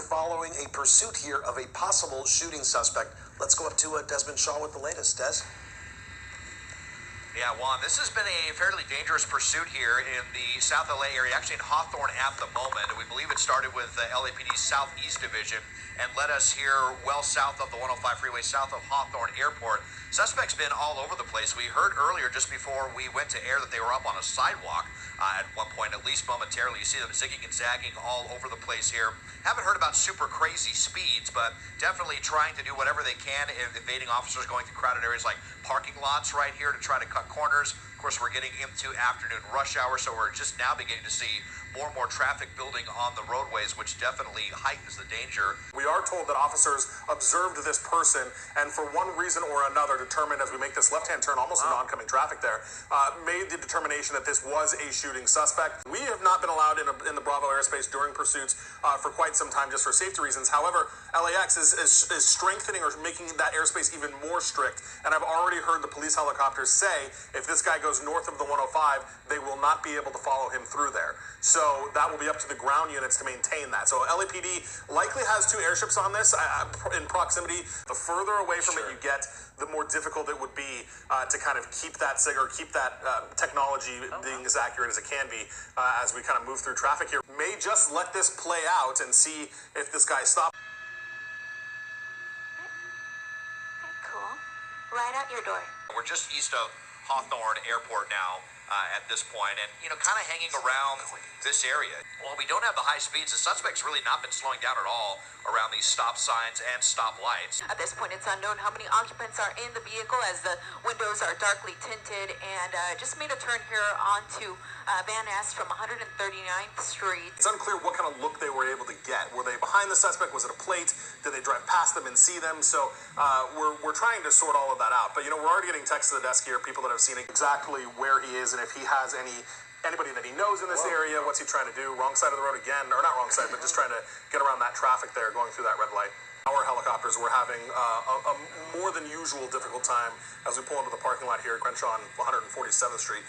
following a pursuit here of a possible shooting suspect. Let's go up to Desmond Shaw with the latest. Des? Yeah, Juan, this has been a fairly dangerous pursuit here in the South LA area, actually in Hawthorne at the moment. We believe it started with LAPD's Southeast Division and led us here well south of the 105 freeway, south of Hawthorne Airport. Suspects been all over the place. We heard earlier, just before we went to air, that they were up on a sidewalk at one point, at least momentarily. You see them zigging and zagging all over the place here. Haven't heard about super crazy speeds, but definitely trying to do whatever they can, evading officers going through crowded areas like parking lots right here to try to cut corners. Of course, we're getting into afternoon rush hour, so we're just now beginning to see more and more traffic building on the roadways, which definitely heightens the danger. We are told that officers observed this person and for one reason or another determined, as we make this left-hand turn almost into oncoming traffic there, made the determination that this was a shooting suspect. We have not been allowed in the Bravo airspace during pursuits for quite some time just for safety reasons. However, LAX is strengthening or making that airspace even more strict, and I've already heard the police helicopters say if this guy goes north of the 105, they will not be able to follow him through there. So that will be up to the ground units to maintain that. So LAPD likely has two airships on this in proximity. The further away from it you get, the more difficult it would be to kind of keep that keep that technology being as accurate as it can be as we kind of move through traffic here. May just let this play out and see if this guy stops. Okay, cool. Right out your door. We're just east of Hawthorne Airport now at this point, and kind of hanging around this area. While we don't have the high speeds, the suspect's really not been slowing down at all around these stop signs and stop lights. At this point, it's unknown how many occupants are in the vehicle as the windows are darkly tinted, and just made a turn here onto Van Ness from 139th Street. It's unclear what kind of look they were able to get. Were they behind the suspect? Was it a plate? Did they drive past them and see them? So we're trying to sort all of that out. But we're already getting texts to the desk here, people that have seen exactly where he is and if he has anybody that he knows in this area. What's he trying to do? Wrong side of the road again, or not wrong side, but just trying to get around that traffic there, going through that red light. Our helicopters were having a more than usual difficult time as we pull into the parking lot here at Crenshaw on 147th Street.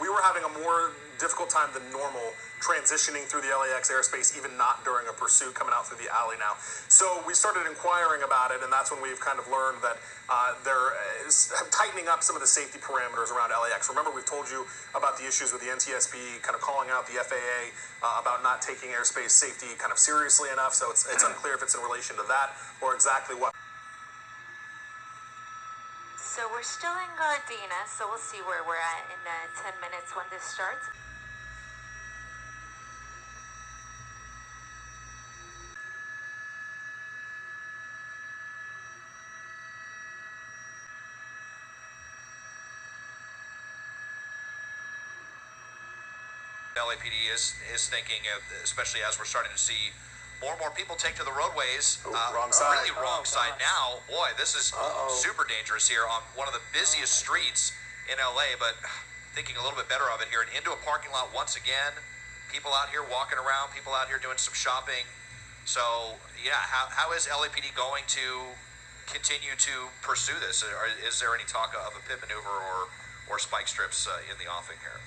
We were having a more difficult time than normal transitioning through the LAX airspace, even not during a pursuit coming out through the alley now. So we started inquiring about it, and that's when we've kind of learned that they're tightening up some of the safety parameters around LAX. Remember, we've told you about the issues with the NTSB kind of calling out the FAA about not taking airspace safety kind of seriously enough, so it's unclear if it's in relation to that or exactly what. So we're still in Gardena, so we'll see where we're at in 10 minutes when this starts. LAPD is thinking, especially as we're starting to see more and more people take to the roadways. Wrong side. Really wrong side now. Boy, this is super dangerous here on one of the busiest streets in LA, but thinking a little bit better of it here and into a parking lot once again. People out here walking around, people out here doing some shopping. So, yeah, how is LAPD going to continue to pursue this? Is there any talk of a pit maneuver or spike strips in the offing here?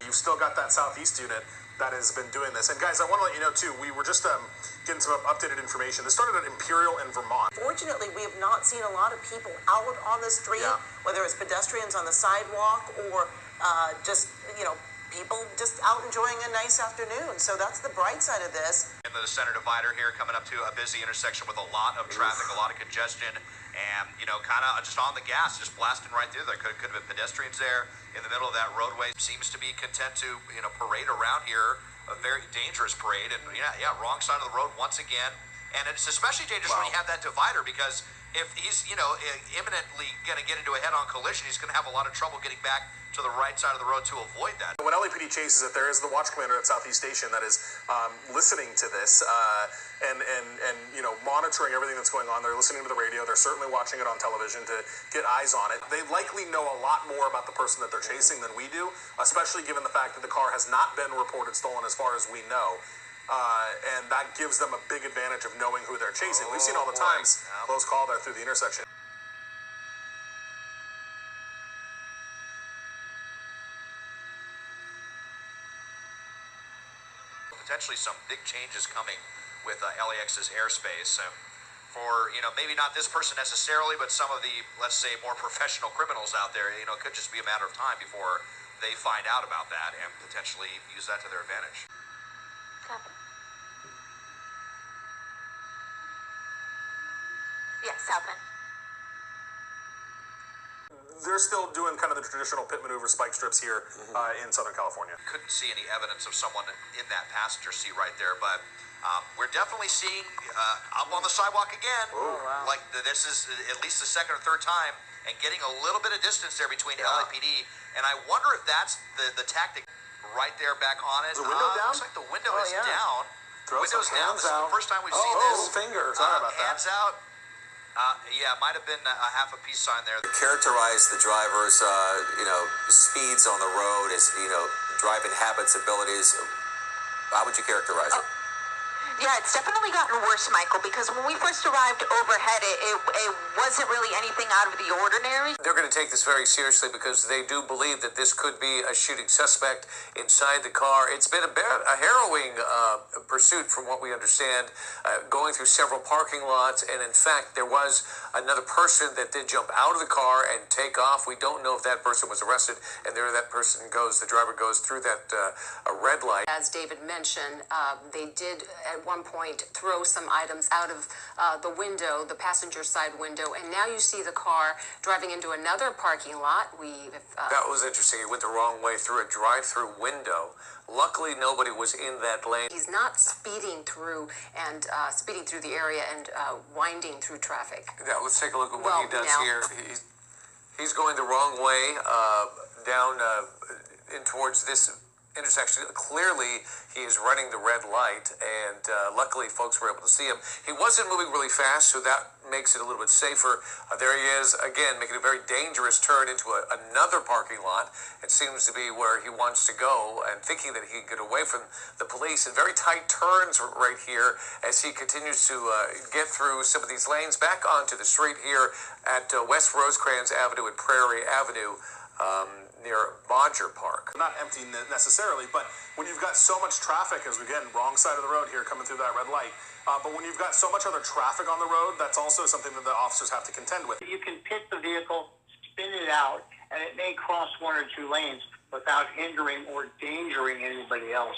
You've still got that Southeast unit that has been doing this. And guys, I want to let you know too, we were just getting some updated information. This started at Imperial in Vermont. Fortunately, we have not seen a lot of people out on the street, whether it's pedestrians on the sidewalk or just, people just out enjoying a nice afternoon. So that's the bright side of this. In the center divider here, coming up to a busy intersection with a lot of traffic, a lot of congestion, and, kind of just on the gas, just blasting right through there. Could have been pedestrians there in the middle of that roadway. Seems to be content to, parade around here, a very dangerous parade. And, wrong side of the road once again. And it's especially dangerous when you have that divider, because if he's, imminently going to get into a head-on collision, he's going to have a lot of trouble getting back to the right side of the road to avoid that. When LAPD chases it, there is the watch commander at Southeast Station that is listening to this and monitoring everything that's going on. They're listening to the radio. They're certainly watching it on television to get eyes on it. They likely know a lot more about the person that they're chasing than we do, especially given the fact that the car has not been reported stolen as far as we know. and that gives them a big advantage of knowing who they're chasing. We've seen all the times, close call there through the intersection. Potentially some big changes coming with LAX's airspace. For, maybe not this person necessarily, but some of the, let's say, more professional criminals out there, it could just be a matter of time before they find out about that and potentially use that to their advantage. Copy. Yeah, Southend. They're still doing kind of the traditional pit maneuver spike strips here in Southern California. Couldn't see any evidence of someone in that passenger seat right there, but we're definitely seeing up on the sidewalk again. Oh, wow. Like this is at least the second or third time, and getting a little bit of distance there between LAPD. And I wonder if that's the tactic right there back on it. Is the window down? Looks like the window is down. Throw Window's some down. hands This is out. the first time we've seen this. Finger. Sorry about that. Hands out. Yeah, it might have been a half a peace sign there. Characterize the driver's, speeds on the road as, driving habits, abilities. How would you characterize it? Yeah, it's definitely gotten worse, Michael, because when we first arrived overhead, it wasn't really anything out of the ordinary. They're going to take this very seriously because they do believe that this could be a shooting suspect inside the car. It's been a harrowing pursuit from what we understand, going through several parking lots. And in fact, there was another person that did jump out of the car and take off. We don't know if that person was arrested. And there that person goes. The driver goes through that red light. As David mentioned, they did at one point throw some items out of the window, the passenger side window, and now you see the car driving into another parking lot. That was interesting. He went the wrong way through a drive-through window. Luckily, nobody was in that lane. He's not speeding through the area and winding through traffic. Yeah, let's take a look at what he does here. He's going the wrong way down in towards this intersection. Clearly, he is running the red light, and luckily, folks were able to see him. He wasn't moving really fast, so that makes it a little bit safer. There he is, again, making a very dangerous turn into another parking lot. It seems to be where he wants to go, and thinking that he can get away from the police. And very tight turns right here as he continues to get through some of these lanes back onto the street here at West Rosecrans Avenue and Prairie Avenue. Near Bodger Park. Not empty necessarily, but when you've got so much traffic, as we get wrong side of the road here coming through that red light, but when you've got so much other traffic on the road, that's also something that the officers have to contend with. You can pit the vehicle, spin it out, and it may cross one or two lanes without hindering or endangering anybody else.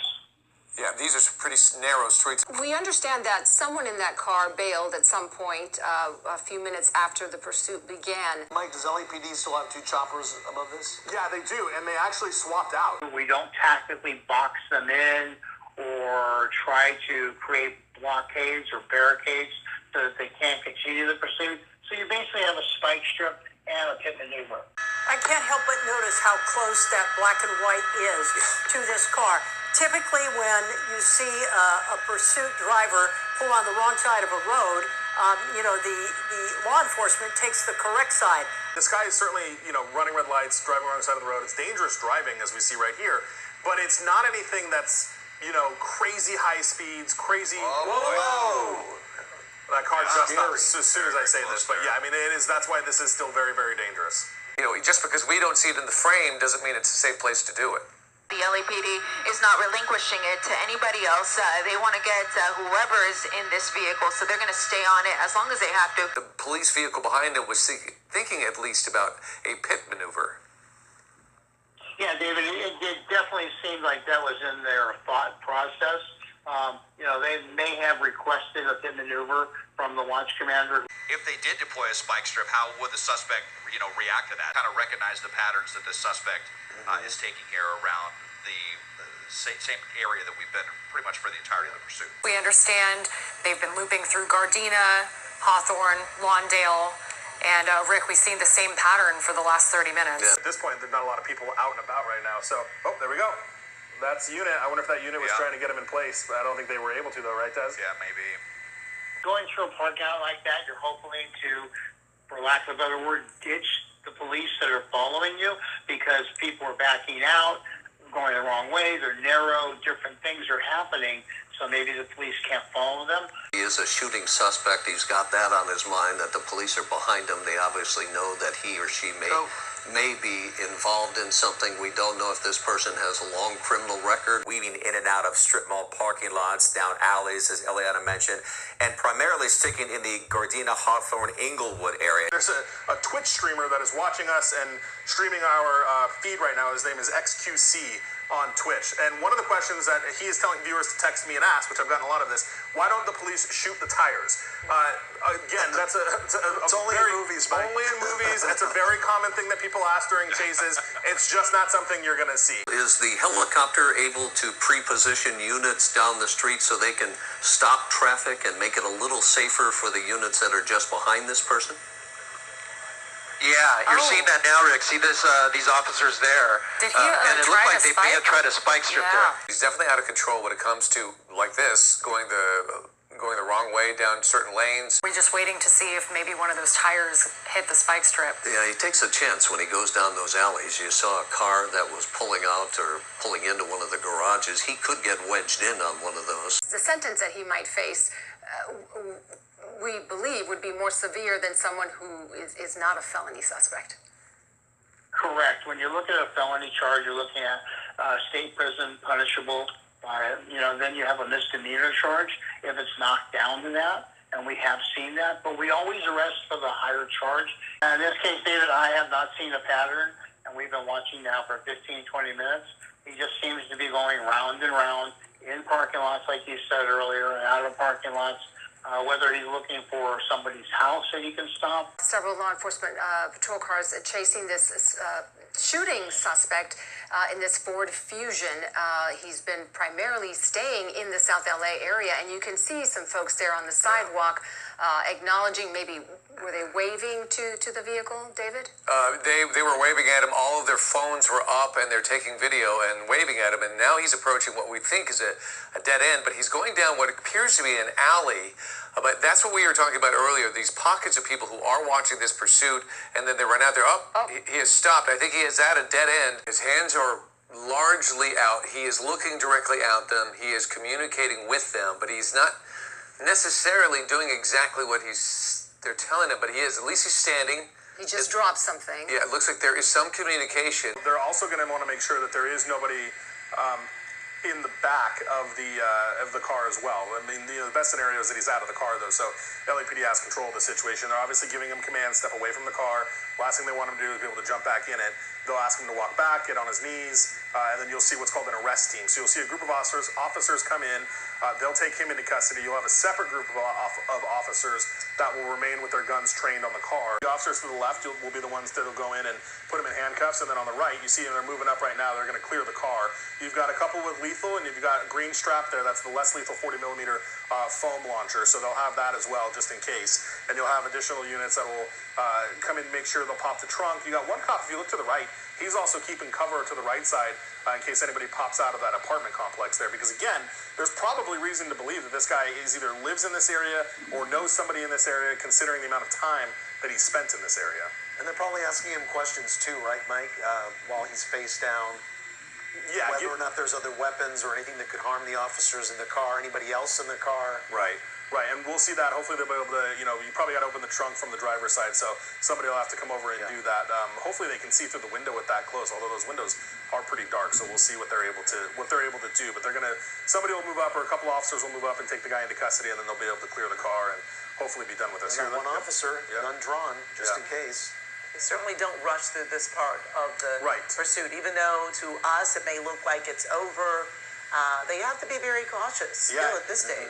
Yeah, these are some pretty narrow streets. We understand that someone in that car bailed at some point a few minutes after the pursuit began. Mike, does LAPD still have two choppers above this? Yeah, they do, and they actually swapped out. We don't tactically box them in or try to create blockades or barricades so that they can't continue the pursuit. So you basically have a spike strip and a pit maneuver. I can't help but notice how close that black and white is to this car. Typically, when you see a pursuit driver pull on the wrong side of a road, the law enforcement takes the correct side. This guy is certainly, running red lights, driving on the side of the road. It's dangerous driving, as we see right here, but it's not anything that's, crazy high speeds, crazy. Whoa! That car just stopped as soon as I say this, but yeah, it is. That's why this is still very, very dangerous. Just because we don't see it in the frame doesn't mean it's a safe place to do it. The LAPD is not relinquishing it to anybody else. They want to get whoever is in this vehicle, so they're going to stay on it as long as they have to. The police vehicle behind him was thinking at least about a pit maneuver. Yeah, David, it definitely seemed like that was in their thought process. They may have requested a pit maneuver from the launch commander. If they did deploy a spike strip, how would the suspect, react to that? Kind of recognize the patterns that the suspect is taking here around the same area that we've been pretty much for the entirety of the pursuit. We understand they've been looping through Gardena, Hawthorne, Lawndale, and Rick, we've seen the same pattern for the last 30 minutes. Yeah. At this point, there's not a lot of people out and about right now, so, there we go. That's the unit. I wonder if that unit was trying to get him in place, but I don't think they were able to, though, right, Des? Yeah, maybe. Going through a parking lot like that, you're hoping to, for lack of a better word, ditch the police that are following you because people are backing out, going the wrong way, they're narrow, different things are happening. so maybe the police can't follow them. He is a shooting suspect. He's got that on his mind, that the police are behind him. They obviously know that he or she may be involved in something. We don't know if this person has a long criminal record. Weaving in and out of strip mall parking lots, down alleys, as Eliana mentioned, and primarily sticking in the Gardena, Hawthorne, Inglewood area. There's a Twitch streamer that is watching us and streaming our feed right now. His name is XQC on Twitch. And one of the questions that he is telling viewers to text me and ask, which I've gotten a lot of this, why don't the police shoot the tires? Again, that's it's only in movies, Mike. Only in movies. It's a very common thing that people ask during chases. It's just not something you're going to see. Is the helicopter able to pre-position units down the street so they can stop traffic and make it a little safer for the units that are just behind this person? Yeah, you're seeing that now, Rick. See this? These officers there. Did he and it looked like they may have tried a spike strip there. He's definitely out of control when it comes to, like this, going the wrong way down certain lanes. We're just waiting to see if maybe one of those tires hit the spike strip. Yeah, he takes a chance when he goes down those alleys. You saw a car that was pulling out or pulling into one of the garages. He could get wedged in on one of those. The sentence that he might face, we believe, would be more severe than someone who is not a felony suspect. Correct. When you look at a felony charge, you're looking at state prison, punishable. Then you have a misdemeanor charge if it's knocked down to that, and we have seen that. But we always arrest for the higher charge. And in this case, David, I have not seen a pattern, and we've been watching now for 15, 20 minutes. He just seems to be going round and round in parking lots, like you said earlier, and out of parking lots. Whether he's looking for somebody's house that he can stop. Several law enforcement patrol cars chasing this shooting suspect in this Ford Fusion. He's been primarily staying in the South LA area, and you can see some folks there on the sidewalk acknowledging, maybe, were they waving to the vehicle, David? They were waving at him. All of their phones were up, and they're taking video and waving at him. And now he's approaching what we think is a dead end, but he's going down what appears to be an alley. But that's what we were talking about earlier, these pockets of people who are watching this pursuit, and then they run out there. He has stopped. I think he is at a dead end. His hands are largely out. He is looking directly at them. He is communicating with them, but he's not necessarily doing exactly what they're telling him, but he is. At least he's standing. He just dropped something. Yeah, it looks like there is some communication. They're also going to want to make sure that there is nobody in the back of the car as well. I mean, the best scenario is that he's out of the car, though, so LAPD has control of the situation. They're obviously giving him commands, step away from the car. Last thing they want him to do is be able to jump back in it. They'll ask him to walk back, get on his knees, and then you'll see what's called an arrest team. So you'll see a group of officers come in. They'll take him into custody. You'll have a separate group of officers that will remain with their guns trained on the car. The officers to the left will be the ones that will go in and put him in handcuffs, and then on the right, you see them, they're moving up right now. They're going to clear the car. You've got a couple with lethal, and you've got a green strap there. That's the less lethal 40mm foam launcher, so they'll have that as well, just in case. And you'll have additional units that will come in and make sure they'll pop the trunk. You got one cop, if you look to the right, he's also keeping cover to the right side in case anybody pops out of that apartment complex there. Because again, there's probably reason to believe that this guy either lives in this area or knows somebody in this area, considering the amount of time that he's spent in this area. And they're probably asking him questions too, right, Mike? While he's face down. Yeah. Whether or not there's other weapons or anything that could harm the officers in the car, anybody else in the car. Right. Right, and we'll see that. Hopefully they'll be able to, you probably got to open the trunk from the driver's side, so somebody will have to come over and do that. Hopefully they can see through the window with that close, although those windows are pretty dark, so we'll see what they're able to do. But somebody will move up, or a couple officers will move up and take the guy into custody, and then they'll be able to clear the car and hopefully be done with this. And one officer, gun drawn, just in case. They certainly don't rush through this part of the pursuit, even though to us it may look like it's over. They have to be very cautious still at this stage.